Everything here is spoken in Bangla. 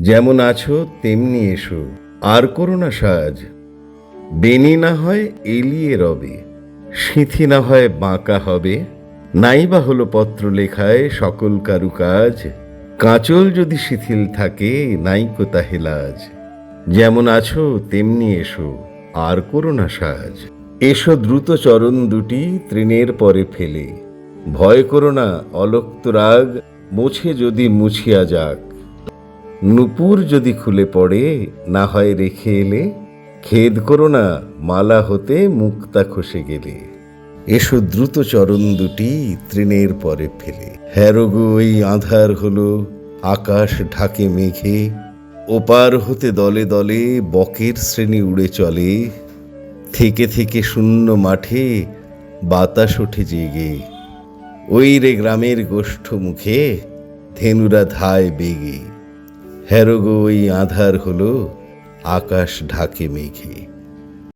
যেমন আছো তেমনি এসো, আর করো না সাজ। বেনি না হয় এলিয়ে রবে, সিঁথি না হয় বাঁকা হবে। নাইবা হলো পত্র লেখায় সকল কারুকাজ, কাঁচল যদি শিথিল থাকে নাইকো তাহে লাজ। যেমন আছো তেমনি এসো, আর করো না সাজ। এসো দ্রুত চরণ দুটি তৃণের পরে ফেলে, ভয় করো না অলোক্ত রাগ, মুছে যদি মুছিয়া যাক। নূপুর যদি খুলে পড়ে না হয় রেখে এলে, খেদ করো না মালা হতে মুক্তা খসে গেলে। এসো দ্রুত চরণ দুটি তৃণের পরে ফেলে। হ্যারোগো এই আঁধার হলো, আকাশ ঢাকে মেঘে। ওপার হতে দলে দলে বকের শ্রেণী উড়ে চলে। থেকে থেকে শূন্য মাঠে বাতাস ওঠে জেগে। ওই রে গ্রামের গোষ্ঠ মুখে ধেনুরা ধায় বেগে। হ্যারোগো ওই আঁধার হলো, আকাশ ঢাকে মেঘে।